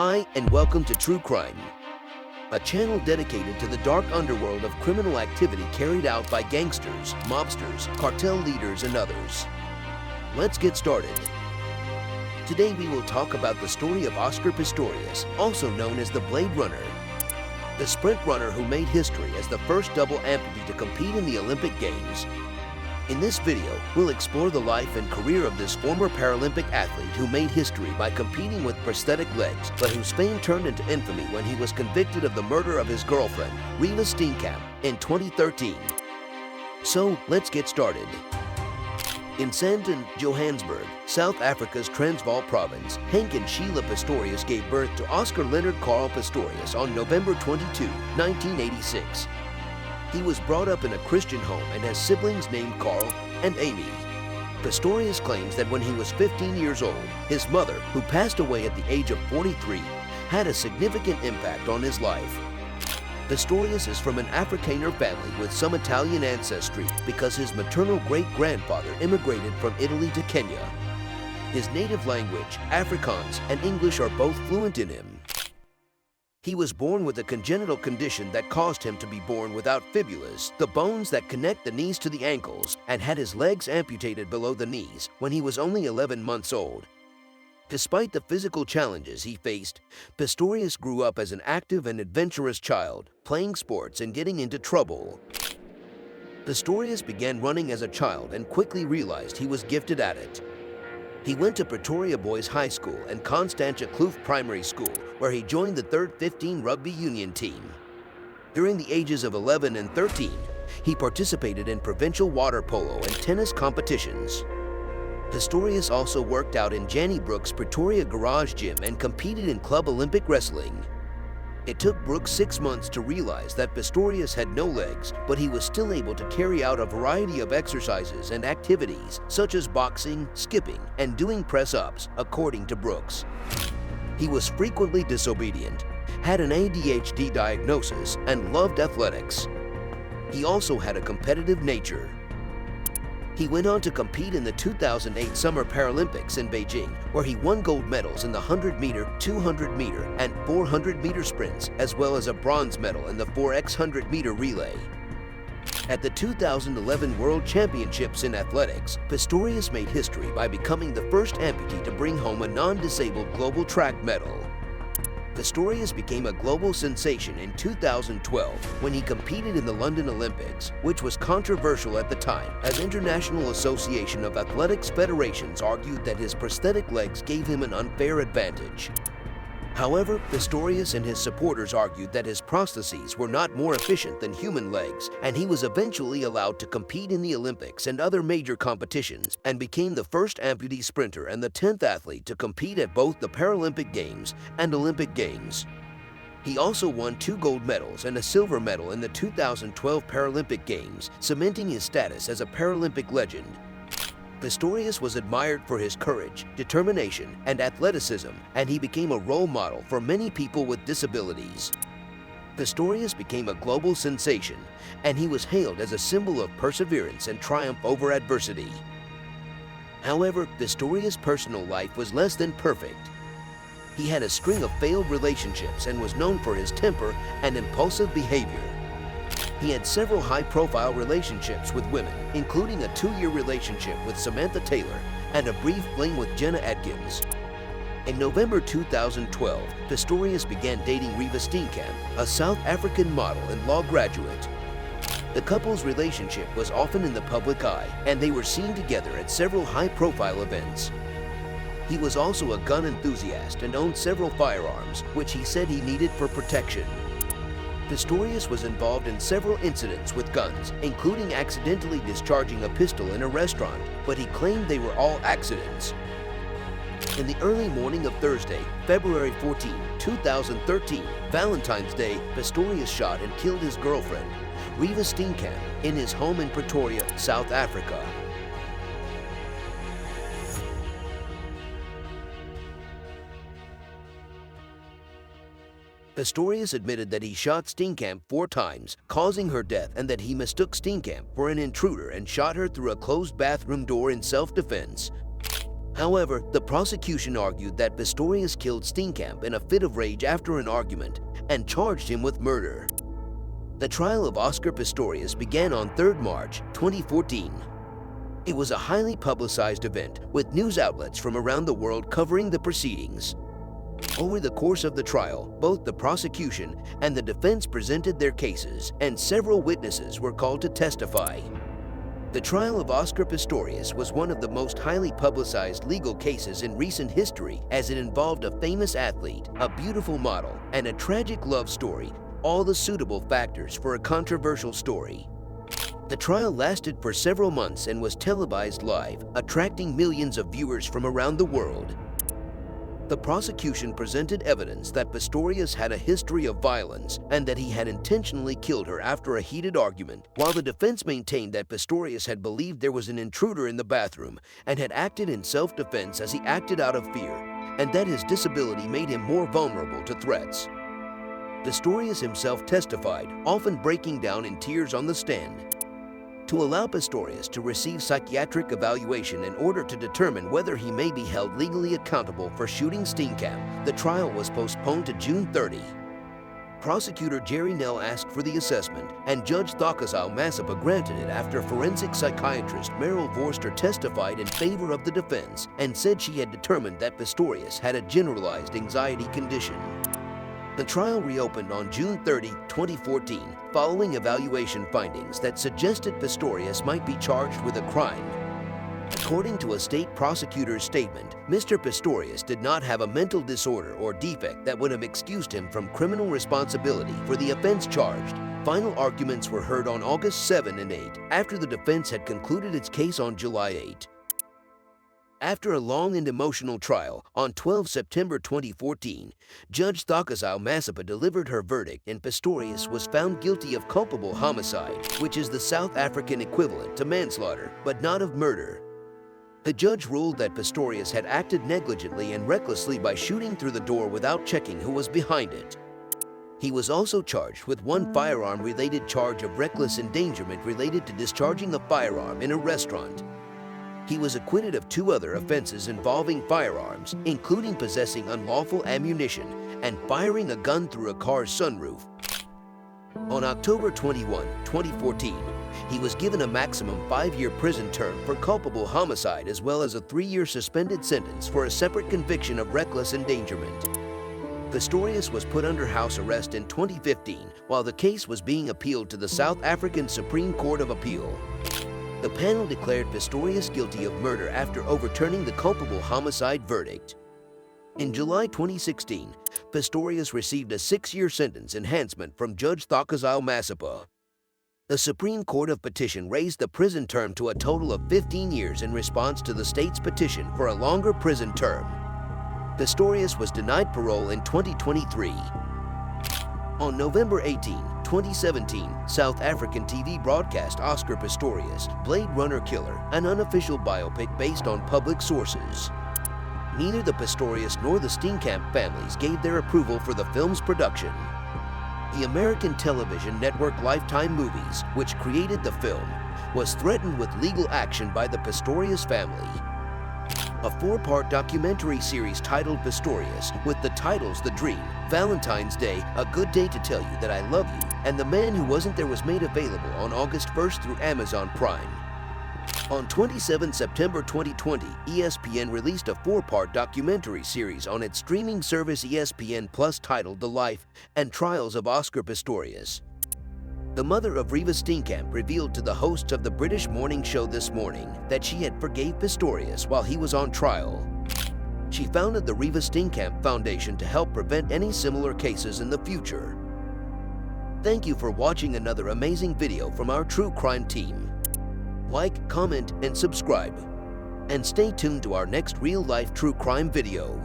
Hi, and welcome to True Crime, a channel dedicated to the dark underworld of criminal activity carried out by gangsters, mobsters, cartel leaders, and others. Let's get started. Today we will talk about the story of Oscar Pistorius, also known as the Blade Runner, the sprint runner who made history as the first double amputee to compete in the Olympic Games. In this video, we'll explore the life and career of this former Paralympic athlete who made history by competing with prosthetic legs, but whose fame turned into infamy when he was convicted of the murder of his girlfriend, Reeva Steenkamp, in 2013. So, let's get started. In Sandton, Johannesburg, South Africa's Transvaal province, Henk and Sheila Pistorius gave birth to Oscar Leonard Carl Pistorius on November 22, 1986. He was brought up in a Christian home and has siblings named Carl and Amy. Pistorius claims that when he was 15 years old, his mother, who passed away at the age of 43, had a significant impact on his life. Pistorius is from an Afrikaner family with some Italian ancestry because his maternal great-grandfather immigrated from Italy to Kenya. His native language, Afrikaans, and English are both fluent in him. He was born with a congenital condition that caused him to be born without fibulas, the bones that connect the knees to the ankles, and had his legs amputated below the knees when he was only 11 months old. Despite the physical challenges he faced, Pistorius grew up as an active and adventurous child, playing sports and getting into trouble. Pistorius began running as a child and quickly realized he was gifted at it. He went to Pretoria Boys High School and Constantia Kloof Primary School, where he joined the 3rd 15 Rugby Union team. During the ages of 11 and 13, he participated in provincial water polo and tennis competitions. Pistorius also worked out in Jannie Brooks' Pretoria Garage Gym and competed in Club Olympic Wrestling. It took Brooks 6 months to realize that Pistorius had no legs, but he was still able to carry out a variety of exercises and activities, such as boxing, skipping, and doing press-ups, according to Brooks. He was frequently disobedient, had an ADHD diagnosis, and loved athletics. He also had a competitive nature. He went on to compete in the 2008 Summer Paralympics in Beijing, where he won gold medals in the 100-meter, 200-meter, and 400-meter sprints, as well as a bronze medal in the 4x100-meter relay. At the 2011 World Championships in Athletics, Pistorius made history by becoming the first amputee to bring home a non-disabled global track medal. Pistorius became a global sensation in 2012 when he competed in the London Olympics, which was controversial at the time, as International Association of Athletics Federations argued that his prosthetic legs gave him an unfair advantage. However, Pistorius and his supporters argued that his prostheses were not more efficient than human legs, and he was eventually allowed to compete in the Olympics and other major competitions, and became the first amputee sprinter and the 10th athlete to compete at both the Paralympic Games and Olympic Games. He also won 2 gold medals and a silver medal in the 2012 Paralympic Games, cementing his status as a Paralympic legend. Pistorius was admired for his courage, determination, and athleticism, and he became a role model for many people with disabilities. Pistorius became a global sensation, and he was hailed as a symbol of perseverance and triumph over adversity. However, Pistorius' personal life was less than perfect. He had a string of failed relationships and was known for his temper and impulsive behavior. He had several high-profile relationships with women, including a 2-year relationship with Samantha Taylor and a brief fling with Jenna Atkins. In November 2012, Pistorius began dating Reeva Steenkamp, a South African model and law graduate. The couple's relationship was often in the public eye, and they were seen together at several high-profile events. He was also a gun enthusiast and owned several firearms, which he said he needed for protection. Pistorius was involved in several incidents with guns, including accidentally discharging a pistol in a restaurant, but he claimed they were all accidents. In the early morning of Thursday, February 14, 2013, Valentine's Day, Pistorius shot and killed his girlfriend, Reeva Steenkamp, in his home in Pretoria, South Africa. Pistorius admitted that he shot Steenkamp 4 times, causing her death, and that he mistook Steenkamp for an intruder and shot her through a closed bathroom door in self-defense. However, the prosecution argued that Pistorius killed Steenkamp in a fit of rage after an argument and charged him with murder. The trial of Oscar Pistorius began on 3rd March 2014. It was a highly publicized event with news outlets from around the world covering the proceedings. Over the course of the trial, both the prosecution and the defense presented their cases, and several witnesses were called to testify. The trial of Oscar Pistorius was one of the most highly publicized legal cases in recent history, as it involved a famous athlete, a beautiful model, and a tragic love story, all the suitable factors for a controversial story. The trial lasted for several months and was televised live, attracting millions of viewers from around the world. The prosecution presented evidence that Pistorius had a history of violence and that he had intentionally killed her after a heated argument, while the defense maintained that Pistorius had believed there was an intruder in the bathroom and had acted in self-defense as he acted out of fear, and that his disability made him more vulnerable to threats. Pistorius himself testified, often breaking down in tears on the stand. To allow Pistorius to receive psychiatric evaluation in order to determine whether he may be held legally accountable for shooting Steenkamp, the trial was postponed to June 30. Prosecutor Jerry Nell asked for the assessment, and Judge Thakazal Masapa granted it after forensic psychiatrist Meryl Vorster testified in favor of the defense and said she had determined that Pistorius had a generalized anxiety condition. The trial reopened on June 30, 2014, following evaluation findings that suggested Pistorius might be charged with a crime. According to a state prosecutor's statement, Mr. Pistorius did not have a mental disorder or defect that would have excused him from criminal responsibility for the offense charged. Final arguments were heard on August 7 and 8, after the defense had concluded its case on July 8. After a long and emotional trial, on 12 September 2014, Judge Thakazal Masapa delivered her verdict and Pistorius was found guilty of culpable homicide, which is the South African equivalent to manslaughter, but not of murder. The judge ruled that Pistorius had acted negligently and recklessly by shooting through the door without checking who was behind it. He was also charged with one firearm-related charge of reckless endangerment related to discharging a firearm in a restaurant. He was acquitted of 2 other offenses involving firearms, including possessing unlawful ammunition and firing a gun through a car's sunroof. On October 21, 2014, he was given a maximum 5-year prison term for culpable homicide as well as a 3-year suspended sentence for a separate conviction of reckless endangerment. Pistorius was put under house arrest in 2015 while the case was being appealed to the South African Supreme Court of Appeal. The panel declared Pistorius guilty of murder after overturning the culpable homicide verdict. In July 2016, Pistorius received a 6-year sentence enhancement from Judge Thakazal Masapa. The Supreme Court of Petition raised the prison term to a total of 15 years in response to the state's petition for a longer prison term. Pistorius was denied parole in 2023. On November 18, 2017, South African TV broadcast Oscar Pistorius Blade Runner Killer, an unofficial biopic based on public sources. Neither the Pistorius nor the Steenkamp families gave their approval for the film's production. The American television network Lifetime Movies, which created the film, was threatened with legal action by the Pistorius family. A 4-part documentary series titled Pistorius, with the titles The Dream, Valentine's Day, A Good Day to Tell You That I Love You, and The Man Who Wasn't There was made available on August 1st through Amazon Prime. On 27 September 2020, ESPN released a 4-part documentary series on its streaming service ESPN Plus titled The Life and Trials of Oscar Pistorius. The mother of Reeva Steenkamp revealed to the hosts of the British morning show This Morning that she had forgave Pistorius while he was on trial. She founded the Reeva Steenkamp Foundation to help prevent any similar cases in the future. Thank you for watching another amazing video from our true crime team. Like, comment, and subscribe. And stay tuned to our next real-life true crime video.